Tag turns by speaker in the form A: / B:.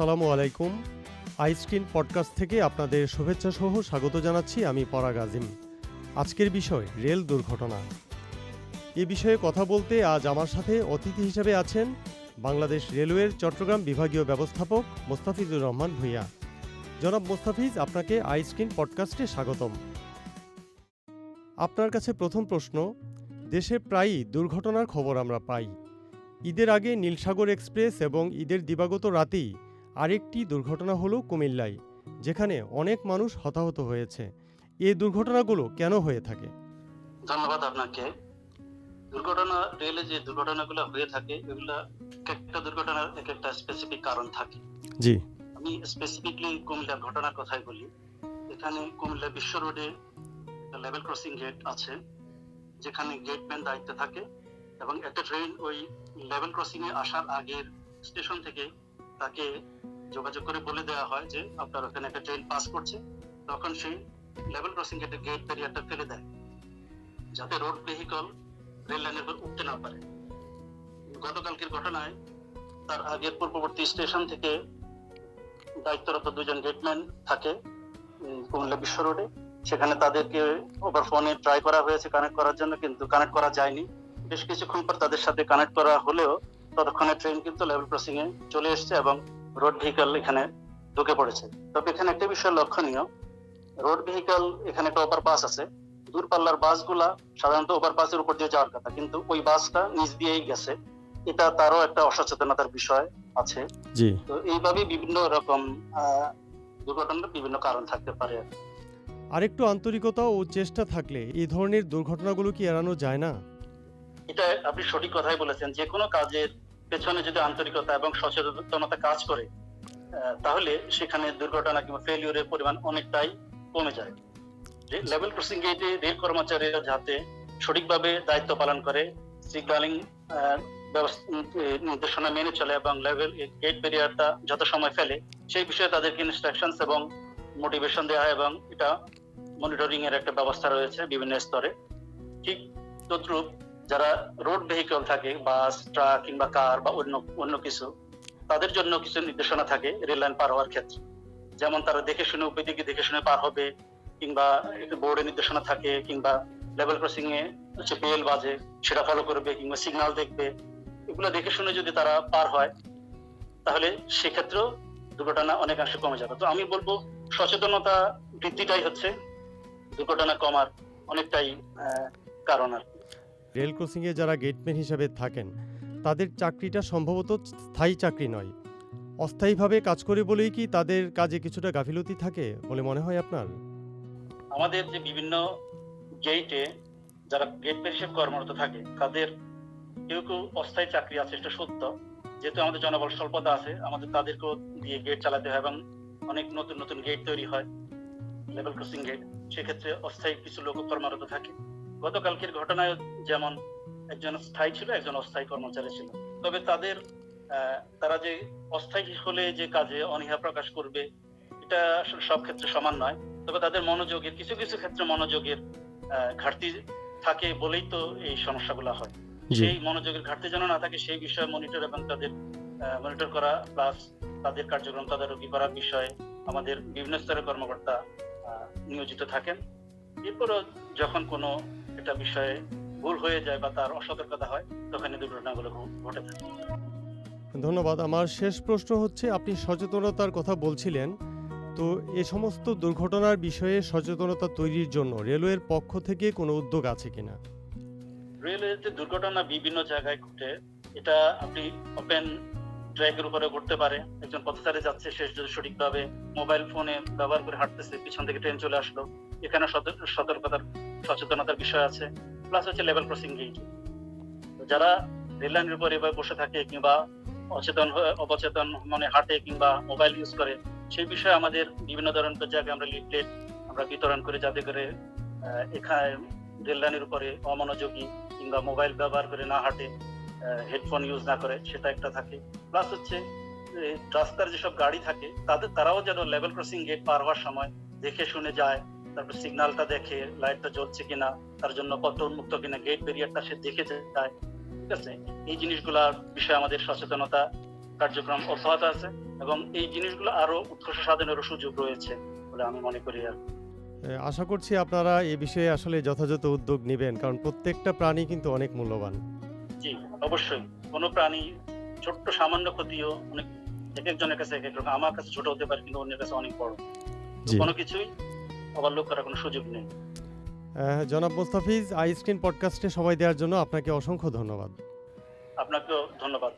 A: আসসালামু আলাইকুম। আইস্ক্রিন পডকাস্ট থেকে আপনাদের শুভেচ্ছা সহ স্বাগত জানাচ্ছি আমি পরাগ আজিম। আজকের বিষয় রেল দুর্ঘটনা। এ বিষয়ে কথা বলতে আজ আমার সাথে অতিথি হিসেবে আছেন বাংলাদেশ রেলওয়ের চট্টগ্রাম বিভাগীয় ব্যবস্থাপক মোস্তাফিজুর রহমান ভূঁইয়া। জনাব মোস্তাফিজ, আপনাকে আইস্ক্রিন পডকাস্টে স্বাগতম। আপনার কাছে প্রথম প্রশ্ন, দেশে প্রায়ই দুর্ঘটনার খবর আমরা পাই। ঈদের আগে নীলসাগর এক্সপ্রেস এবং ঈদের দিবাগত রাতেই আরেকটি দুর্ঘটনা হলো কুমিল্লায়, যেখানে অনেক মানুষ হতাহত হয়েছে। এই দুর্ঘটনাগুলো কেন হয়ে থাকে?
B: ধন্যবাদ আপনাকে। রেলে যে দুর্ঘটনাগুলো হয়ে থাকে, এগুলা একটা দুর্ঘটনার একটা স্পেসিফিক কারণ থাকে।
A: জি,
B: আমি স্পেসিফিকলি কুমিল্লার ঘটনার কথাই বলি। এখানে কুমিল্লা বিশ্ব রোডে লেভেল ক্রসিং গেট আছে, যেখানে গেটম্যান দায়িত্বে থাকে এবং একটা ট্রেন ওই লেভেল ক্রসিং এ আসার আগের স্টেশন থেকে তাকে যোগাযোগ করে বলে দেওয়া হয় যে আপনার ওখানে একটা ট্রেন পাস করছে। তখন সেই লেভেল ক্রসিং গেটের গেট ব্যারিয়ারটা ফেলে দেয়, যাতে রোড ভেহিকল রেল লাইনের উপর উঠতে না পারে। গতকালকের ঘটনায় তার আগের পূর্ববর্তী স্টেশন থেকে দায়িত্বরত দুজন গেটম্যান থাকে কুমিল্লা বিশ্ব রোডে। সেখানে তাদেরকে ওভার ফোনে ট্রাই করা হয়েছে কানেক্ট করার জন্য, কিন্তু কানেক্ট করা যায়নি। বেশ কিছুক্ষণ পর তাদের সাথে কানেক্ট করা হলেও ততক্ষণে ট্রেন কিন্তু লেভেল ক্রসিং এ চলে এসেছে এবং রোড ভেহিকল এখানে ঢুকে পড়েছে। তবে এখানে একটা বিষয় লক্ষণীয়, রোড ভেহিকল এখানে একটা ওভারপাস আছে। দূরপাল্লার বাসগুলা সাধারণত ওভারপাসের উপর দিয়ে যাওয়ার কথা, কিন্তু ওই বাসটা নিচ দিয়েই গেছে। এটা তারও একটা অসচেতনতার বিষয় আছে।
A: জি।
B: তো এইভাবে বিভিন্ন রকম দুর্ঘটনার বিভিন্ন কারণ থাকতে পারে।
A: আরেকটু আন্তরিকতা ও চেষ্টা থাকলে এই ধরনের দুর্ঘটনাগুলো কি এড়ানো যায় না?
B: এটা আপনি সঠিক কথাই বলেছেন। যে কোনো কাজের পেছনে যদি আন্তরিকতা এবং সচেতনতা কাজ করে, তাহলে সেখানে দুর্ঘটনা কিংবা ফেলিউরের পরিমাণ অনেকটাই কমে যায়। লেভেল ক্রসিং গেটে রেল কর্মচারীরা যাতে সঠিকভাবে দায়িত্ব পালন করে, সিগন্যালিং নির্দেশনা মেনে চলে এবং লেভেল গেট ব্যারিয়ারটা যত সময় ফেলে, সেই বিষয়ে তাদেরকে ইনস্ট্রাকশনস এবং মোটিভেশন দেওয়া হয় এবং এটা মনিটরিং এর একটা ব্যবস্থা রয়েছে বিভিন্ন স্তরে। ঠিক তদ্রুপ যারা রোড ভেহিকল থাকে, বাস, ট্রাক কিংবা কার বা অন্য কিছু, তাদের জন্য কিছু নির্দেশনা থাকে রেল লাইন পার হওয়ার ক্ষেত্রে। যেমন তারা দেখে শুনে উভয় দিকে দেখে শুনে পার হবে, কিংবা বোর্ডে নির্দেশনা থাকে, কিংবা লেভেল ক্রসিং এ বেল বাজে সেটা ফলো করবে, কিংবা সিগন্যাল দেখবে। এগুলো দেখে শুনে যদি তারা পার হয়, তাহলে সেক্ষেত্রেও দুর্ঘটনা অনেকাংশে কমে যাবে। তো আমি বলবো সচেতনতা বৃদ্ধিটাই হচ্ছে দুর্ঘটনা কমার অনেকটাই কারণ আর কি।
A: রেল ক্রসিংয়ে যারা গেটম্যান হিসাবে থাকেন, তাদের চাকরিটা সম্ভবত স্থায়ী চাকরি নয়, অস্থায়ীভাবে কাজ করে বলেই কি তাদের কাজে কিছুটা গাফিলতি থাকে বলে মনে হয় আপনার?
B: আমাদের যে বিভিন্ন গেটে যারা গেটম্যান হিসেবে কর্মরত থাকে, তাদের কেউ কেউ অস্থায়ী চাকরি আছে, এটা সত্য। যেহেতু আমাদের জনবল স্বল্পতা আছে, আমাদের তাদেরকেও দিয়ে গেট চালাতে হয় এবং অনেক নতুন নতুন গেট তৈরি হয়, লেভেল ক্রসিং গেট। সেক্ষেত্রে অস্থায়ী কিছু লোক কর্মরত থাকে। গতকালকের ঘটনায় যেমন একজন স্থায়ী ছিল, একজন অস্থায়ী কর্মচারী ছিল। তবে তারা যে অস্থায়ী হলে যে কাজে অনীহা প্রকাশ করবে, এটা আসলে সব ক্ষেত্রে সমান নয়। তবে তাদের মনোযোগের কিছু কিছু ক্ষেত্রে মনোযোগের ঘাটতি থাকে বলেই তো এই সমস্যাগুলো হয়। সেই মনোযোগের ঘাটতি যেন না থাকে, সেই বিষয়ে মনিটর এবং তাদের মনিটর করা প্লাস তাদের কার্যক্রম তদারকি করার বিষয়ে আমাদের বিভিন্ন স্তরের কর্মকর্তা নিয়োজিত থাকেন। এরপরও যখন কোনো একটা বিষয়ে ভুল হয়ে যায় বা তার অসতর্কতা হয়, তখন এই দুর্ঘটনাগুলো ঘটে থাকে।
A: ধন্যবাদ। আমার শেষ প্রশ্ন হচ্ছে, আপনি সচেতনতার কথা বলছিলেন, তো এ সমস্ত দুর্ঘটনার বিষয়ে সচেতনতা তৈরির জন্য রেলওয়ের পক্ষ থেকে কোনো উদ্যোগ আছে কিনা?
B: রেলওয়ের যে দুর্ঘটনা বিভিন্ন জায়গায় ঘটে, এটা আপনি ওপেন ট্র্যাকের উপরে ঘটতে পারে। একজন পথচারী যাচ্ছে, সে যদি সঠিকভাবে মোবাইল ফোনে ব্যবহার করে হাঁটতেছে, পিছন থেকে ট্রেন চলে আসলো, এখানে সতর্কতার সচেতনতার বিষয় আছে। প্লাস হচ্ছে লেভেল ক্রসিং গেট। যারা রেল লাইনের উপর এভাবে বসে থাকে কিংবা অবচেতন মনে হাঁটে কিংবা মোবাইল ইউজ করে, সেই বিষয়ে আমাদের বিভিন্ন ধরনের জায়গায় আমরা লিফলেট আমরা বিতরণ করে, যাতে করে এখানে রেল লাইনের উপরে অমনোযোগী কিংবা মোবাইল ব্যবহার করে না হাঁটে, হেডফোন ইউজ না করে, সেটা একটা থাকে। প্লাস হচ্ছে রাস্তার যেসব গাড়ি থাকে, তারাও যেন লেভেল ক্রসিং গেট পার হওয়ার সময় দেখে শুনে যায়, তারপর সিগন্যালটা দেখে, লাইটটা জ্বলছে কিনা, তার জন্য পথ উন্মুক্ত কিনা, গেট ব্যারিয়ারটা সে দেখে যায়। ঠিক আছে, এই জিনিসগুলোর বিষয়ে আমাদের সচেতনতা কার্যক্রম অব্যাহত আছে এবং এই জিনিসগুলো আরো উৎকর্ষ সাধনেরও সুযোগ রয়েছে বলে আমি মনে করি। আর
A: আশা করছি আপনারা এ বিষয়ে আসলে যথাযথ উদ্যোগ নেবেন, কারণ প্রত্যেকটা প্রাণী কিন্তু অনেক মূল্যবান।
B: জি, অবশ্যই কোনো প্রাণী ছোট্ট সামান্য ক্ষতিও অনেক এক একজনের কাছে এক এক রকম। আমার কাছে ছোট হতে পারে কিন্তু অন্যের কাছে অনেক বড়।
A: জি।
B: কোনো কিছুই ওভারলুক করার কোনো সুযোগ নেই।
A: জনাব মোস্তাফিজ, আই স্ক্রিন পডকাস্টে সময় দেওয়ার জন্য আপনাকে অসংখ্য ধন্যবাদ।
B: আপনাকেও ধন্যবাদ।